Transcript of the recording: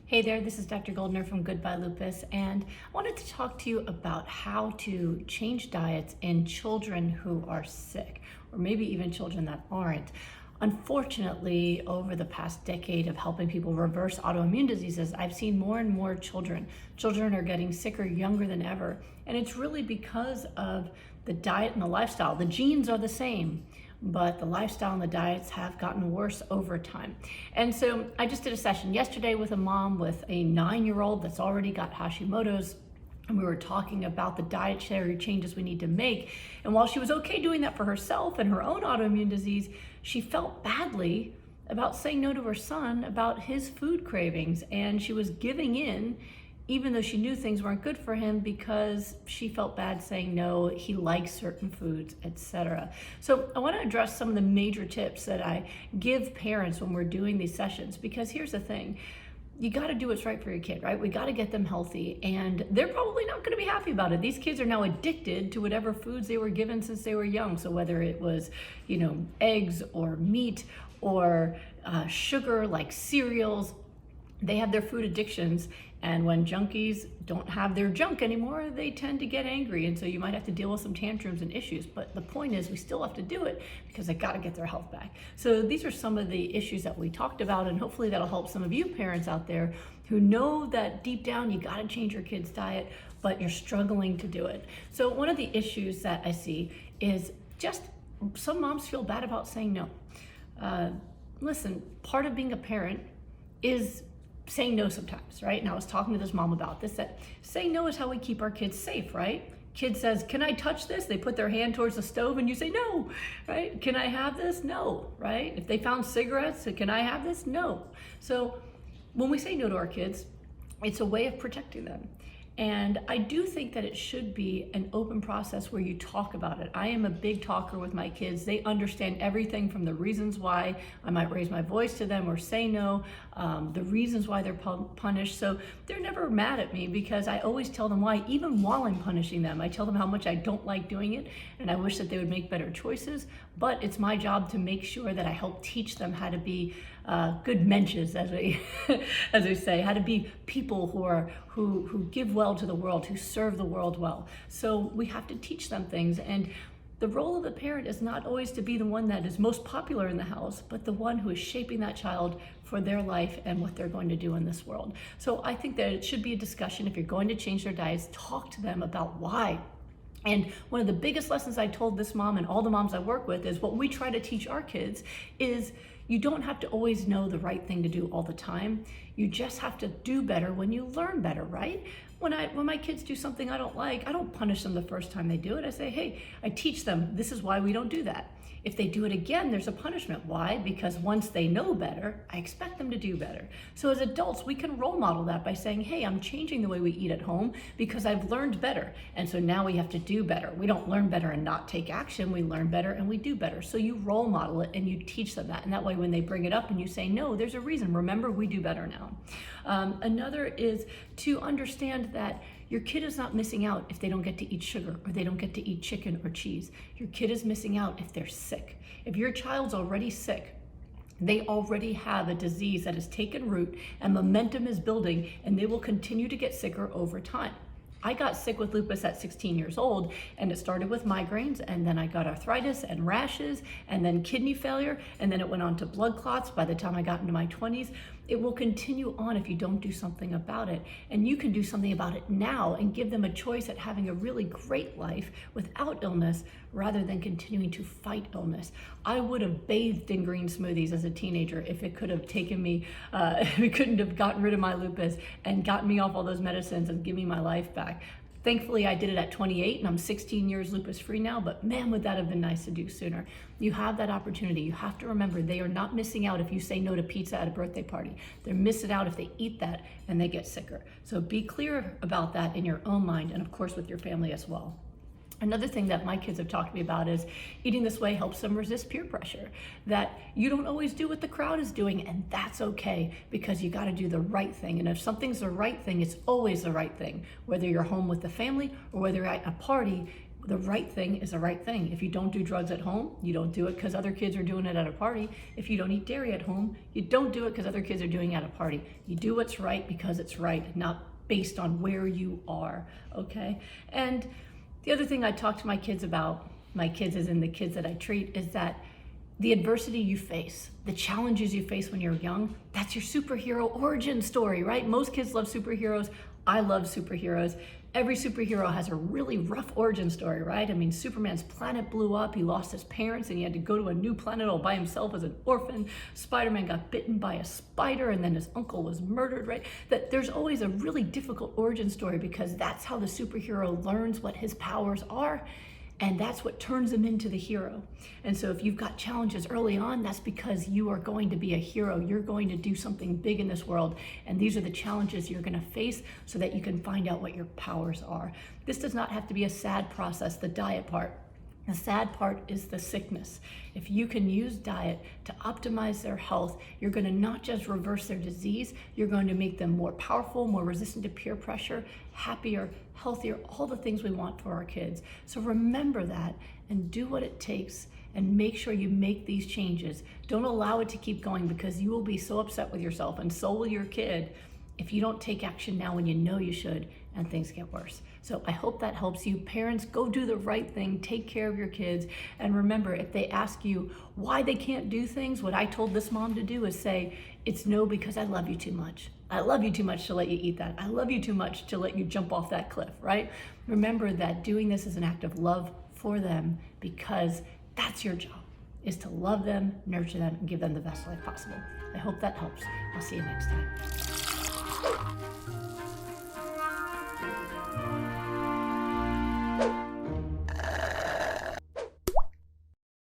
Hey there, this is Dr. Goldner from Goodbye Lupus, and I wanted to talk to you about how to change diets in children who are sick, or maybe even children that aren't. Unfortunately, over the past decade of helping people reverse autoimmune diseases, I've seen more and more children. Children are getting sicker younger than ever, and it's really because of the diet and the lifestyle. The genes are the same, but the lifestyle and the diets have gotten worse over time. And so I just did a session yesterday with a mom with a 9-year-old that's already got Hashimotos. And we were talking about the dietary changes we need to make. And while she was okay doing that for herself and her own autoimmune disease, she felt badly about saying no to her son about his food cravings. And she was giving in, even though she knew things weren't good for him, because she felt bad saying no, he likes certain foods, etc. So I want to address some of the major tips that I give parents when we're doing these sessions, because here's the thing. You got to do what's right for your kid, right? We got to get them healthy, and they're probably not going to be happy about it. These kids are now addicted to whatever foods they were given since they were young. So whether it was, eggs or meat or sugar like cereals, they have their food addictions. And when junkies don't have their junk anymore, they tend to get angry. And so you might have to deal with some tantrums and issues. But the point is, we still have to do it because they got to get their health back. So these are some of the issues that we talked about. And hopefully that'll help some of you parents out there who know that deep down you got to change your kid's diet, but you're struggling to do it. So one of the issues that I see is just some moms feel bad about saying no. Listen, part of being a parent is saying no sometimes, right? And I was talking to this mom about this, that saying no is how we keep our kids safe, right? Kid says, can I touch this? They put their hand towards the stove and you say no, right? Can I have this? No, right? If they found cigarettes, can I have this? No. So when we say no to our kids, it's a way of protecting them. And I do think that it should be an open process where you talk about it. I am a big talker with my kids. They understand everything from the reasons why I might raise my voice to them or say no, the reasons why they're punished. So they're never mad at me because I always tell them why, even while I'm punishing them. I tell them how much I don't like doing it and I wish that they would make better choices. But it's my job to make sure that I help teach them how to be good mensches, as we say, how to be people who give well to the world, who serve the world well. So we have to teach them things, and the role of the parent is not always to be the one that is most popular in the house, but the one who is shaping that child for their life and what they're going to do in this world. So I think that it should be a discussion. If you're going to change their diets, talk to them about why. And one of the biggest lessons I told this mom and all the moms I work with is what we try to teach our kids is you don't have to always know the right thing to do all the time. You just have to do better when you learn better, right? When my kids do something I don't like, I don't punish them the first time they do it. I say, hey, I teach them, this is why we don't do that. If they do it again, there's a punishment. Why? Because once they know better, I expect them to do better. So as adults, we can role model that by saying, hey, I'm changing the way we eat at home because I've learned better. And so now we have to do better. We don't learn better and not take action. We learn better and we do better. So you role model it and you teach them that. And that way, when they bring it up and you say, no, there's a reason. Remember, we do better now. Another is to understand that your kid is not missing out if they don't get to eat sugar or they don't get to eat chicken or cheese. Your kid is missing out if they're sick. If your child's already sick, they already have a disease that has taken root and momentum is building, and they will continue to get sicker over time. I got sick with lupus at 16 years old, and it started with migraines, and then I got arthritis and rashes, and then kidney failure, and then it went on to blood clots by the time I got into my 20s. It will continue on if you don't do something about it. And you can do something about it now and give them a choice at having a really great life without illness rather than continuing to fight illness. I would have bathed in green smoothies as a teenager if it could have taken me, if it couldn't have gotten rid of my lupus and gotten me off all those medicines and given me my life back. Thankfully, I did it at 28 and I'm 16 years lupus free now, but man, would that have been nice to do sooner. You have that opportunity. You have to remember they are not missing out if you say no to pizza at a birthday party. They're missing out if they eat that and they get sicker. So be clear about that in your own mind and of course with your family as well. Another thing that my kids have talked to me about is eating this way helps them resist peer pressure. That you don't always do what the crowd is doing, and that's okay because you got to do the right thing. And if something's the right thing, it's always the right thing. Whether you're home with the family or whether you're at a party, The right thing is the right thing. If you don't do drugs at home, you don't do it because other kids are doing it at a party. If you don't eat dairy at home, you don't do it because other kids are doing it at a party. You do what's right because it's right, not based on where you are, okay? And the other thing I talk to my kids about, my kids as in the kids that I treat, is that the adversity you face, the challenges you face when you're young, that's your superhero origin story, right? Most kids love superheroes. I love superheroes. Every superhero has a really rough origin story, right? I mean, Superman's planet blew up, he lost his parents, and he had to go to a new planet all by himself as an orphan. Spider-Man got bitten by a spider, and then his uncle was murdered, right? That there's always a really difficult origin story because that's how the superhero learns what his powers are. And that's what turns them into the hero. And so if you've got challenges early on, that's because you are going to be a hero. You're going to do something big in this world. And these are the challenges you're gonna face so that you can find out what your powers are. This does not have to be a sad process, the diet part. The sad part is the sickness. If you can use diet to optimize their health, you're going to not just reverse their disease, you're going to make them more powerful, more resistant to peer pressure, happier, healthier, all the things we want for our kids. So remember that and do what it takes and make sure you make these changes. Don't allow it to keep going because you will be so upset with yourself and so will your kid if you don't take action now when you know you should and things get worse. So I hope that helps you. Parents, go do the right thing, take care of your kids, and remember, if they ask you why they can't do things, what I told this mom to do is say, it's no, because I love you too much. I love you too much to let you eat that. I love you too much to let you jump off that cliff, right? Remember that doing this is an act of love for them because that's your job, is to love them, nurture them, and give them the best life possible. I hope that helps. I'll see you next time.